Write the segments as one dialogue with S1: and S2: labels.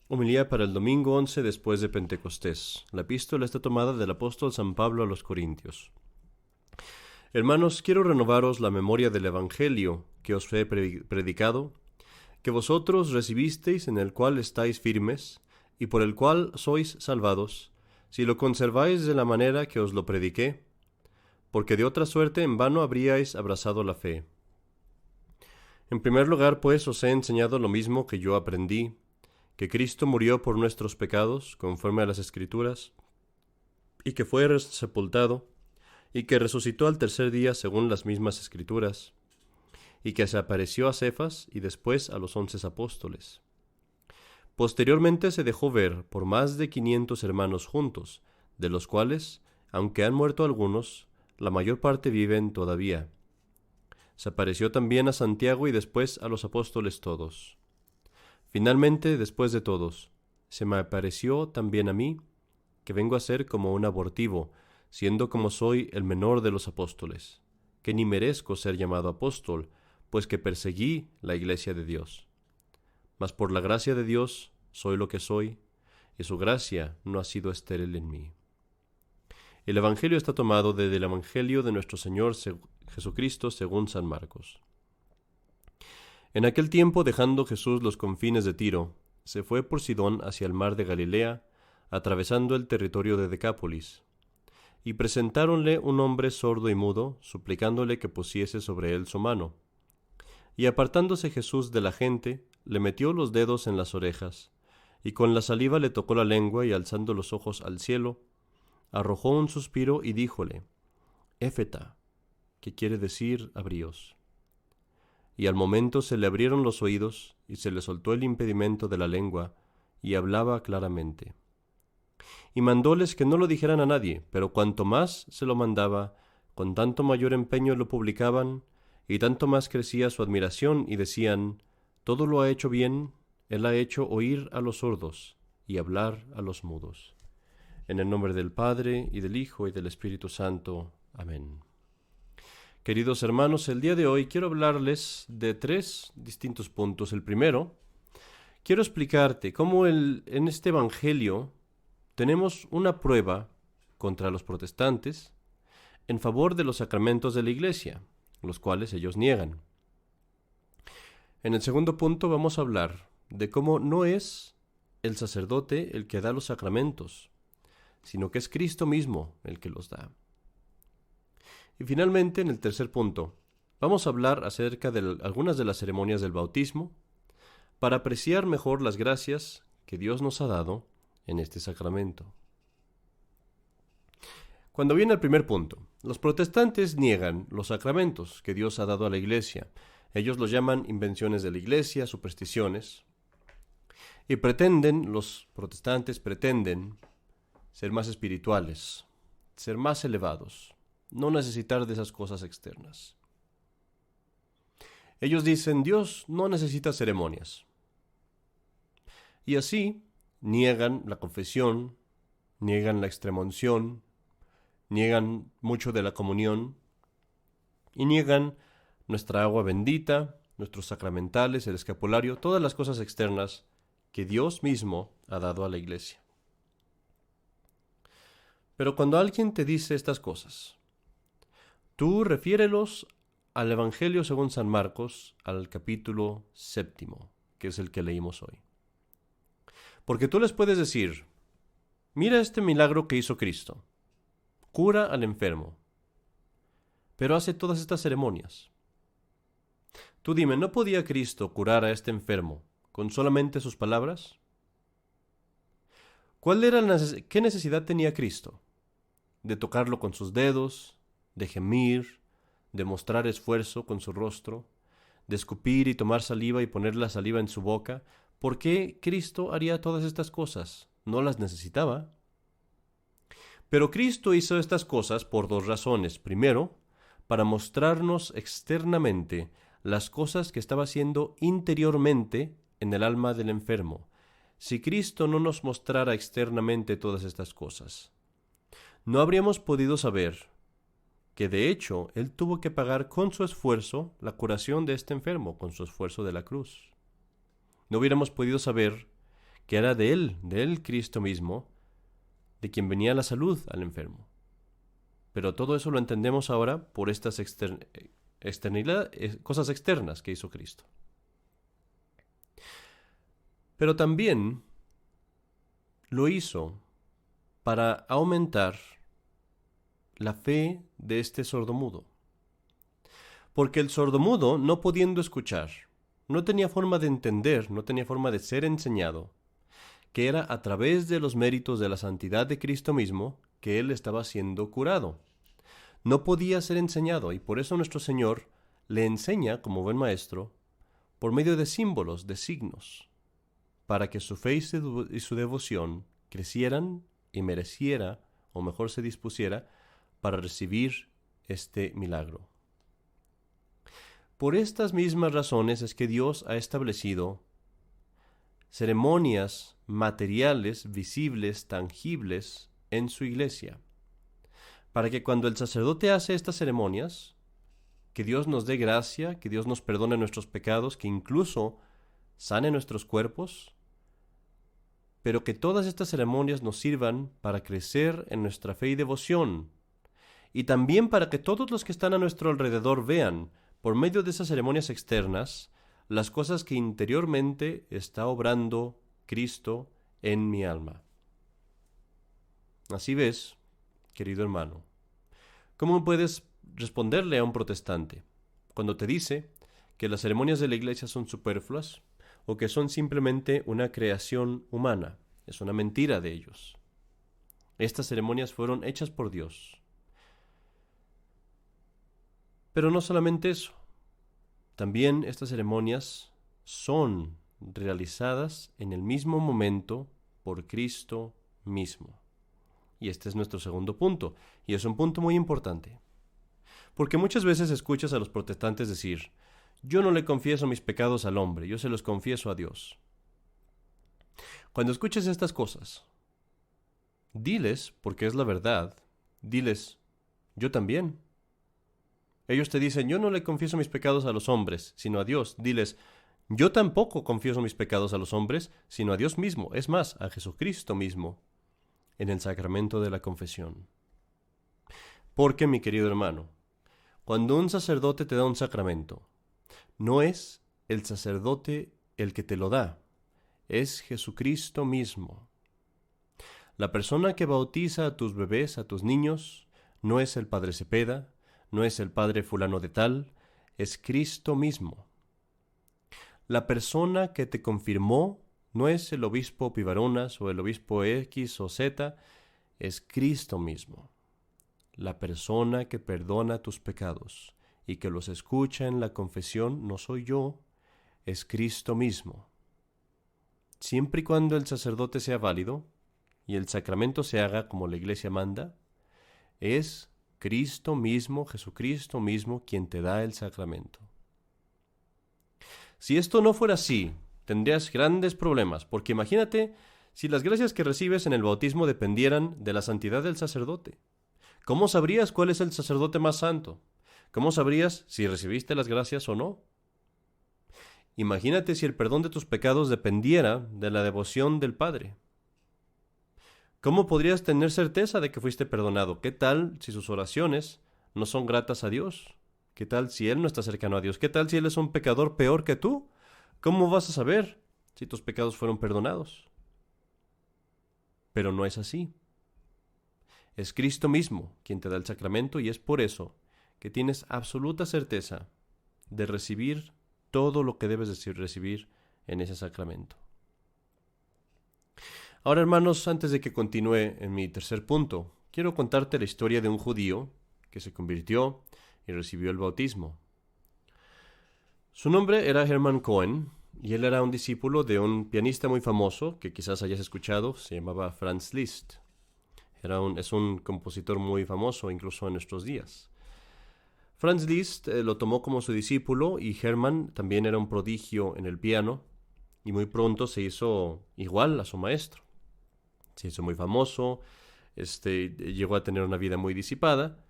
S1: Homilía para el domingo 11 después de Pentecostés. La epístola está tomada del apóstol San Pablo a los Corintios. Hermanos, quiero renovaros la memoria del Evangelio que os he predicado, que vosotros recibisteis, en el cual estáis firmes, y por el cual sois salvados, si lo conserváis de la manera que os lo prediqué, porque de otra suerte en vano habríais abrazado la fe. En primer lugar, pues, os he enseñado lo mismo que yo aprendí, que Cristo murió por nuestros pecados, conforme a las Escrituras, y que fue sepultado, y que resucitó al tercer día según las mismas Escrituras, y que se apareció a Cefas y después a los 11 apóstoles. Posteriormente se dejó ver por más de 500 hermanos juntos, de los cuales, aunque han muerto algunos, la mayor parte viven todavía. Se apareció también a Santiago y después a los apóstoles todos. Finalmente, después de todos, se me apareció también a mí, que vengo a ser como un abortivo, siendo como soy el menor de los apóstoles, que ni merezco ser llamado apóstol, pues que perseguí la iglesia de Dios. Mas por la gracia de Dios soy lo que soy, y su gracia no ha sido estéril en mí. El Evangelio está tomado desde el Evangelio de nuestro Señor Jesucristo según San Marcos. En aquel tiempo, dejando Jesús los confines de Tiro, se fue por Sidón hacia el mar de Galilea, atravesando el territorio de Decápolis. Y presentáronle un hombre sordo y mudo, suplicándole que pusiese sobre él su mano. Y apartándose Jesús de la gente, le metió los dedos en las orejas, y con la saliva le tocó la lengua, y alzando los ojos al cielo, arrojó un suspiro y díjole: Éfeta, que quiere decir abríos. Y al momento se le abrieron los oídos, y se le soltó el impedimento de la lengua, y hablaba claramente. Y mandóles que no lo dijeran a nadie, pero cuanto más se lo mandaba, con tanto mayor empeño lo publicaban, y tanto más crecía su admiración, y decían: todo lo ha hecho bien, él ha hecho oír a los sordos, y hablar a los mudos. En el nombre del Padre, y del Hijo, y del Espíritu Santo. Amén. Queridos hermanos, el día de hoy quiero hablarles de 3 distintos puntos. El primero, quiero explicarte cómo en este Evangelio tenemos una prueba contra los protestantes en favor de los sacramentos de la Iglesia, los cuales ellos niegan. En el segundo punto vamos a hablar de cómo no es el sacerdote el que da los sacramentos, sino que es Cristo mismo el que los da. Y finalmente, en el tercer punto, vamos a hablar acerca de algunas de las ceremonias del bautismo para apreciar mejor las gracias que Dios nos ha dado en este sacramento. Cuando viene el primer punto, los protestantes niegan los sacramentos que Dios ha dado a la Iglesia. Ellos los llaman invenciones de la Iglesia, supersticiones, y los protestantes pretenden ser más espirituales, ser más elevados, no necesitar de esas cosas externas. Ellos dicen: Dios no necesita ceremonias. Y así niegan la confesión, niegan la extremunción, niegan mucho de la comunión, y niegan nuestra agua bendita, nuestros sacramentales, el escapulario, todas las cosas externas que Dios mismo ha dado a la Iglesia. Pero cuando alguien te dice estas cosas, tú refiérelos al Evangelio según San Marcos, al capítulo 7, que es el que leímos hoy. Porque tú les puedes decir: mira este milagro que hizo Cristo, cura al enfermo, pero hace todas estas ceremonias. Tú dime, ¿no podía Cristo curar a este enfermo con solamente sus palabras? ¿Qué necesidad tenía Cristo de tocarlo con sus dedos, de gemir, de mostrar esfuerzo con su rostro, de escupir y tomar saliva y poner la saliva en su boca? ¿Por qué Cristo haría todas estas cosas? No las necesitaba. Pero Cristo hizo estas cosas por 2 razones. Primero, para mostrarnos externamente las cosas que estaba haciendo interiormente en el alma del enfermo. Si Cristo no nos mostrara externamente todas estas cosas, no habríamos podido saber que de hecho Él tuvo que pagar con su esfuerzo la curación de este enfermo, con su esfuerzo de la cruz. No hubiéramos podido saber que era de él Cristo mismo, de quien venía la salud al enfermo. Pero todo eso lo entendemos ahora por estas cosas externas que hizo Cristo. Pero también lo hizo para aumentar la fe de este sordomudo. Porque el sordomudo, no pudiendo escuchar, no tenía forma de entender, no tenía forma de ser enseñado, que era a través de los méritos de la santidad de Cristo mismo que él estaba siendo curado. No podía ser enseñado, y por eso nuestro Señor le enseña, como buen maestro, por medio de símbolos, de signos, para que su fe y su devoción crecieran y mereciera, o mejor se dispusiera, para recibir este milagro. Por estas mismas razones es que Dios ha establecido ceremonias materiales, visibles, tangibles en su iglesia, para que cuando el sacerdote hace estas ceremonias, que Dios nos dé gracia, que Dios nos perdone nuestros pecados, que incluso sane nuestros cuerpos, pero que todas estas ceremonias nos sirvan para crecer en nuestra fe y devoción, y también para que todos los que están a nuestro alrededor vean, por medio de esas ceremonias externas, las cosas que interiormente está obrando Cristo en mi alma. Así ves, querido hermano, ¿cómo puedes responderle a un protestante cuando te dice que las ceremonias de la iglesia son superfluas o que son simplemente una creación humana? Es una mentira de ellos. Estas ceremonias fueron hechas por Dios. Pero no solamente eso. También estas ceremonias son realizadas en el mismo momento por Cristo mismo. Y este es nuestro segundo punto, y es un punto muy importante. Porque muchas veces escuchas a los protestantes decir, yo no le confieso mis pecados al hombre, yo se los confieso a Dios. Cuando escuches estas cosas, diles, porque es la verdad, diles, yo también. Ellos te dicen, yo no le confieso mis pecados a los hombres, sino a Dios. Diles, yo tampoco confieso mis pecados a los hombres, sino a Dios mismo, es más, a Jesucristo mismo, en el sacramento de la confesión. Porque, mi querido hermano, cuando un sacerdote te da un sacramento, no es el sacerdote el que te lo da, es Jesucristo mismo. La persona que bautiza a tus bebés, a tus niños, no es el padre Cepeda, no es el padre fulano de tal, es Cristo mismo. La persona que te confirmó no es el obispo Pivaronas o el obispo X o Z, es Cristo mismo. La persona que perdona tus pecados y que los escucha en la confesión no soy yo, es Cristo mismo. Siempre y cuando el sacerdote sea válido y el sacramento se haga como la Iglesia manda, es Cristo mismo, Jesucristo mismo, quien te da el sacramento. Si esto no fuera así, tendrías grandes problemas, porque imagínate si las gracias que recibes en el bautismo dependieran de la santidad del sacerdote. ¿Cómo sabrías cuál es el sacerdote más santo? ¿Cómo sabrías si recibiste las gracias o no? Imagínate si el perdón de tus pecados dependiera de la devoción del Padre. ¿Cómo podrías tener certeza de que fuiste perdonado? ¿Qué tal si sus oraciones no son gratas a Dios? ¿Qué tal si Él no está cercano a Dios? ¿Qué tal si Él es un pecador peor que tú? ¿Cómo vas a saber si tus pecados fueron perdonados? Pero no es así. Es Cristo mismo quien te da el sacramento y es por eso que tienes absoluta certeza de recibir todo lo que debes recibir en ese sacramento. Ahora, hermanos, antes de que continúe en mi tercer punto, quiero contarte la historia de un judío que se convirtió y recibió el bautismo. Su nombre era Hermann Cohen y él era un discípulo de un pianista muy famoso que quizás hayas escuchado, se llamaba Franz Liszt. Es un compositor muy famoso incluso en nuestros días. Franz Liszt lo tomó como su discípulo y Hermann también era un prodigio en el piano y muy pronto se hizo igual a su maestro. Se hizo muy famoso, llegó a tener una vida muy disipada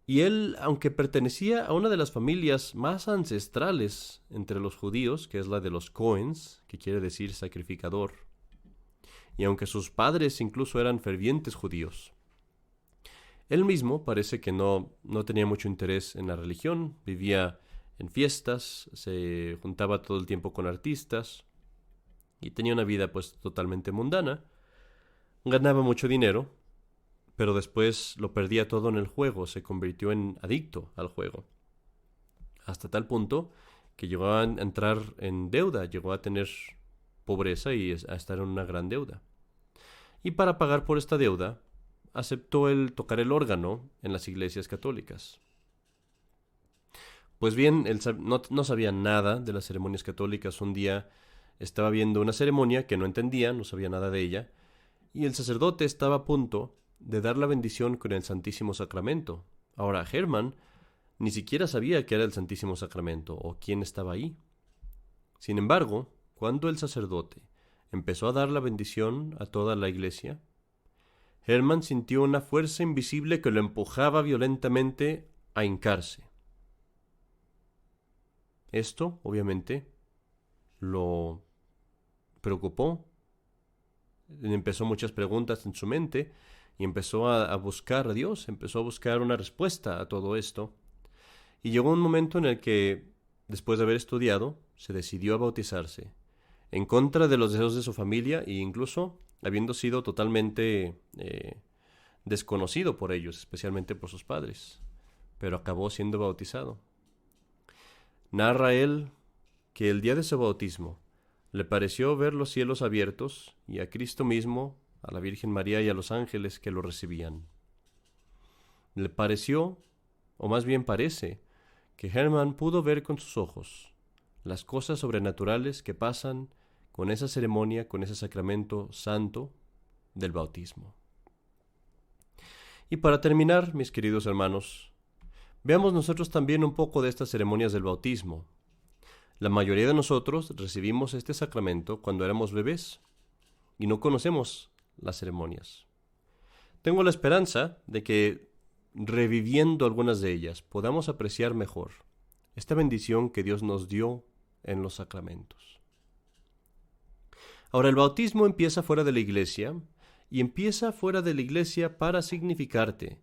S1: y él, aunque pertenecía a una de las familias más ancestrales entre los judíos, que es la de los Cohens, que quiere decir sacrificador, y aunque sus padres incluso eran fervientes judíos. Él mismo parece que no tenía mucho interés en la religión, vivía en fiestas, se juntaba todo el tiempo con artistas y tenía una vida pues totalmente mundana. Ganaba mucho dinero, pero después lo perdía todo en el juego, se convirtió en adicto al juego. Hasta tal punto que llegó a entrar en deuda, llegó a tener pobreza y a estar en una gran deuda. Y para pagar por esta deuda, aceptó el tocar el órgano en las iglesias católicas. Pues bien, él no sabía nada de las ceremonias católicas. Un día estaba viendo una ceremonia que no entendía, no sabía nada de ella, y el sacerdote estaba a punto de dar la bendición con el Santísimo Sacramento. Ahora, Hermann ni siquiera sabía qué era el Santísimo Sacramento o quién estaba ahí. Sin embargo, cuando el sacerdote empezó a dar la bendición a toda la iglesia, Hermann sintió una fuerza invisible que lo empujaba violentamente a hincarse. Esto, obviamente, lo preocupó. Empezó muchas preguntas en su mente y empezó a buscar a Dios, empezó a buscar una respuesta a todo esto. Y llegó un momento en el que, después de haber estudiado, se decidió a bautizarse, en contra de los deseos de su familia e incluso habiendo sido totalmente desconocido por ellos, especialmente por sus padres, pero acabó siendo bautizado. Narra él que el día de su bautismo le pareció ver los cielos abiertos y a Cristo mismo, a la Virgen María y a los ángeles que lo recibían. Le pareció, o más bien parece, que Hermann pudo ver con sus ojos las cosas sobrenaturales que pasan con esa ceremonia, con ese sacramento santo del bautismo. Y para terminar, mis queridos hermanos, veamos nosotros también un poco de estas ceremonias del bautismo. La mayoría de nosotros recibimos este sacramento cuando éramos bebés y no conocemos las ceremonias. Tengo la esperanza de que, reviviendo algunas de ellas, podamos apreciar mejor esta bendición que Dios nos dio en los sacramentos. Ahora, el bautismo empieza fuera de la iglesia, y empieza fuera de la iglesia para significarte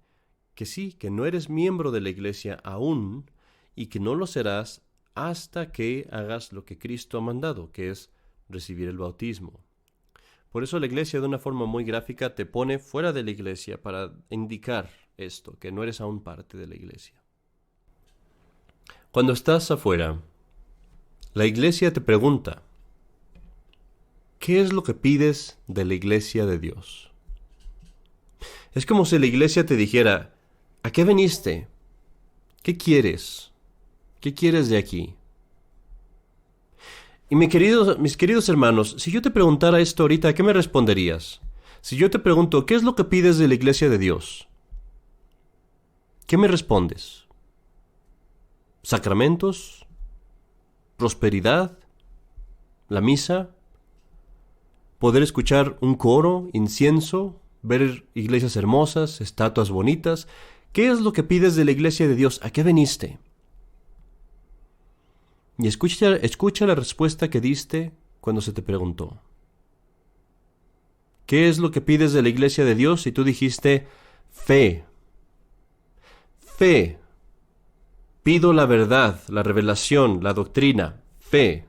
S1: que sí, que no eres miembro de la iglesia aún, y que no lo serás hasta que hagas lo que Cristo ha mandado, que es recibir el bautismo. Por eso la iglesia, de una forma muy gráfica, te pone fuera de la iglesia para indicar esto, que no eres aún parte de la iglesia. Cuando estás afuera, la iglesia te pregunta, ¿qué es lo que pides de la iglesia de Dios? Es como si la iglesia te dijera, ¿a qué viniste? ¿Qué quieres? ¿Qué quieres de aquí? Y mis queridos hermanos, si yo te preguntara esto ahorita, ¿qué me responderías? Si yo te pregunto, ¿qué es lo que pides de la iglesia de Dios? ¿Qué me respondes? ¿Sacramentos? ¿Prosperidad? ¿La misa? ¿Poder escuchar un coro, incienso? ¿Ver iglesias hermosas, estatuas bonitas? ¿Qué es lo que pides de la iglesia de Dios? ¿A qué viniste? Y escucha la respuesta que diste cuando se te preguntó. ¿Qué es lo que pides de la iglesia de Dios? Y tú dijiste, fe. Fe. Pido la verdad, la revelación, la doctrina. Fe.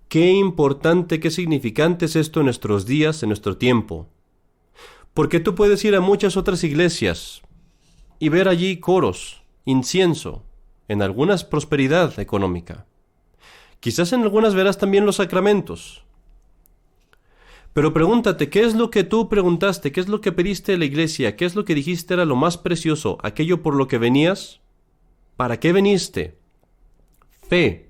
S1: Qué importante, qué significante es esto en nuestros días, en nuestro tiempo. Porque tú puedes ir a muchas otras iglesias y ver allí coros, incienso, en algunas prosperidad económica. Quizás en algunas verás también los sacramentos. Pero pregúntate, ¿qué es lo que tú preguntaste? ¿Qué es lo que pediste de la iglesia? ¿Qué es lo que dijiste era lo más precioso? ¿Aquello por lo que venías? ¿Para qué veniste? Fe.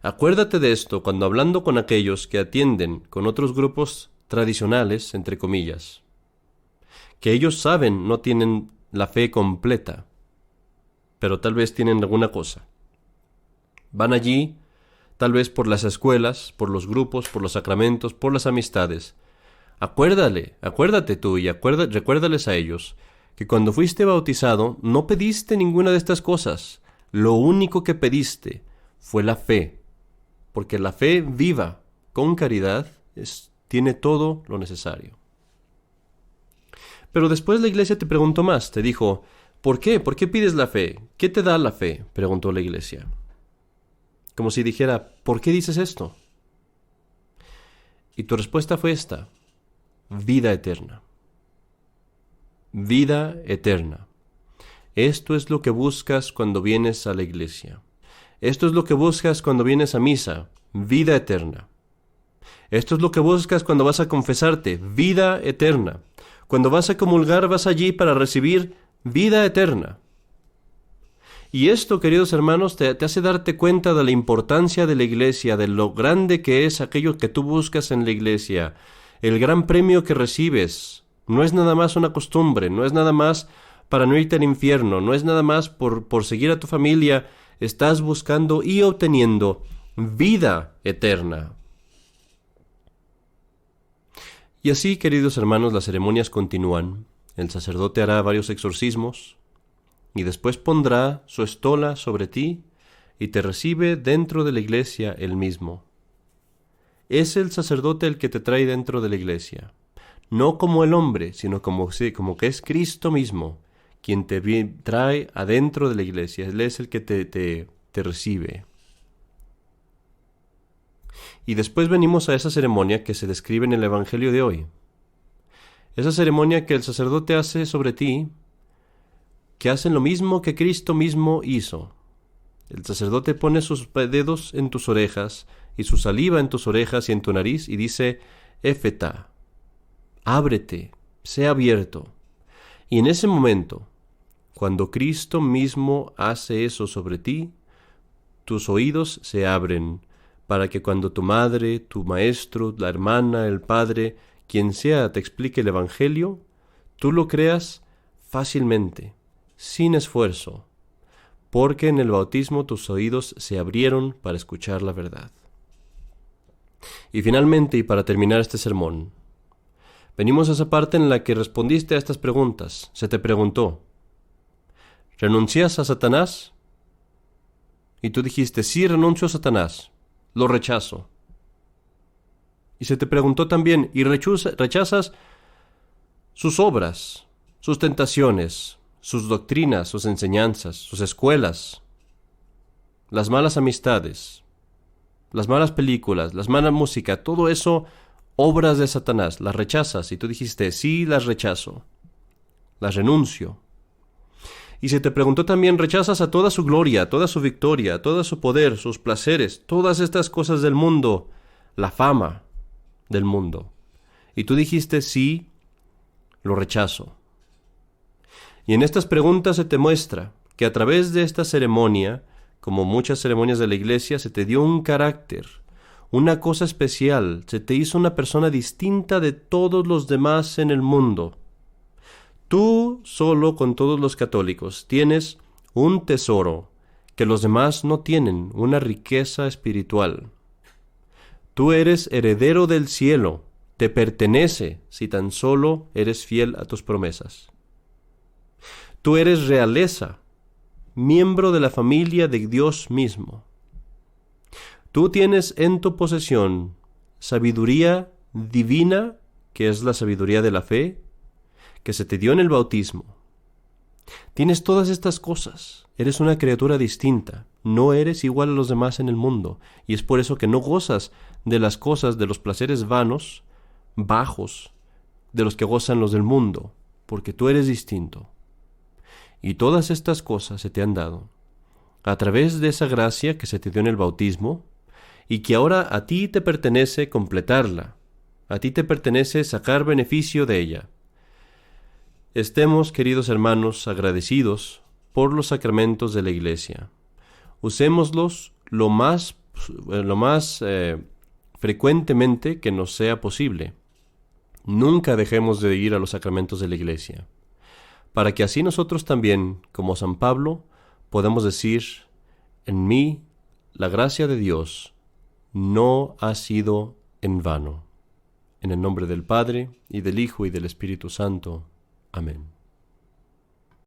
S1: Acuérdate de esto cuando hablando con aquellos que atienden con otros grupos tradicionales, entre comillas, que ellos saben no tienen la fe completa, pero tal vez tienen alguna cosa. Van allí, tal vez por las escuelas, por los grupos, por los sacramentos, por las amistades. Acuérdate tú y recuérdales a ellos que cuando fuiste bautizado no pediste ninguna de estas cosas. Lo único que pediste fue la fe, porque la fe viva con caridad, tiene todo lo necesario. Pero después la iglesia te preguntó más, te dijo, ¿por qué? ¿Por qué pides la fe? ¿Qué te da la fe?, preguntó la iglesia. Como si dijera, ¿por qué dices esto? Y tu respuesta fue esta: vida eterna. Vida eterna. Esto es lo que buscas cuando vienes a la iglesia. Esto es lo que buscas cuando vienes a misa, vida eterna. Esto es lo que buscas cuando vas a confesarte, vida eterna. Cuando vas a comulgar, vas allí para recibir vida eterna. Y esto, queridos hermanos, te hace darte cuenta de la importancia de la iglesia, de lo grande que es aquello que tú buscas en la iglesia. El gran premio que recibes no es nada más una costumbre, no es nada más para no irte al infierno, no es nada más por seguir a tu familia. Estás buscando y obteniendo vida eterna. Y así, queridos hermanos, las ceremonias continúan. El sacerdote hará varios exorcismos y después pondrá su estola sobre ti y te recibe dentro de la iglesia él mismo. Es el sacerdote el que te trae dentro de la iglesia, no como el hombre, sino como que es Cristo mismo quien te trae adentro de la iglesia. Él es el que te recibe. Y después venimos a esa ceremonia que se describe en el Evangelio de hoy. Esa ceremonia que el sacerdote hace sobre ti, que hacen lo mismo que Cristo mismo hizo. El sacerdote pone sus dedos en tus orejas y su saliva en tus orejas y en tu nariz y dice, Éfeta, ábrete, sea abierto. Y en ese momento, cuando Cristo mismo hace eso sobre ti, tus oídos se abren, para que cuando tu madre, tu maestro, la hermana, el padre, quien sea, te explique el Evangelio, tú lo creas fácilmente, sin esfuerzo, porque en el bautismo tus oídos se abrieron para escuchar la verdad. Y finalmente, y para terminar este sermón, venimos a esa parte en la que respondiste a estas preguntas. Se te preguntó, ¿renuncias a Satanás? Y tú dijiste, sí, renuncio a Satanás. Lo rechazo. Y se te preguntó también, ¿y rechazas sus obras, sus tentaciones, sus doctrinas, sus enseñanzas, sus escuelas, las malas amistades, las malas películas, las malas música, todo eso, obras de Satanás, las rechazas? Y tú dijiste, sí, las rechazo, las renuncio. Y se te preguntó también, ¿rechazas a toda su gloria, toda su victoria, todo su poder, sus placeres, todas estas cosas del mundo, la fama del mundo? Y tú dijiste, sí, lo rechazo. Y en estas preguntas se te muestra que a través de esta ceremonia, como muchas ceremonias de la iglesia, se te dio un carácter, una cosa especial, se te hizo una persona distinta de todos los demás en el mundo. Tú solo con todos los católicos tienes un tesoro que los demás no tienen, una riqueza espiritual. Tú eres heredero del cielo, te pertenece si tan solo eres fiel a tus promesas. Tú eres realeza, miembro de la familia de Dios mismo. Tú tienes en tu posesión sabiduría divina, que es la sabiduría de la fe, que se te dio en el bautismo. Tienes todas estas cosas. Eres una criatura distinta. No eres igual a los demás en el mundo. Y es por eso que no gozas de las cosas, de los placeres vanos, bajos, de los que gozan los del mundo, porque tú eres distinto. Y todas estas cosas se te han dado a través de esa gracia que se te dio en el bautismo y que ahora a ti te pertenece completarla. A ti te pertenece sacar beneficio de ella. Estemos, queridos hermanos, agradecidos por los sacramentos de la Iglesia. Usémoslos lo más frecuentemente que nos sea posible. Nunca dejemos de ir a los sacramentos de la Iglesia, para que así nosotros también, como San Pablo, podamos decir, en mí la gracia de Dios no ha sido en vano. En el nombre del Padre, y del Hijo, y del Espíritu Santo. Amén.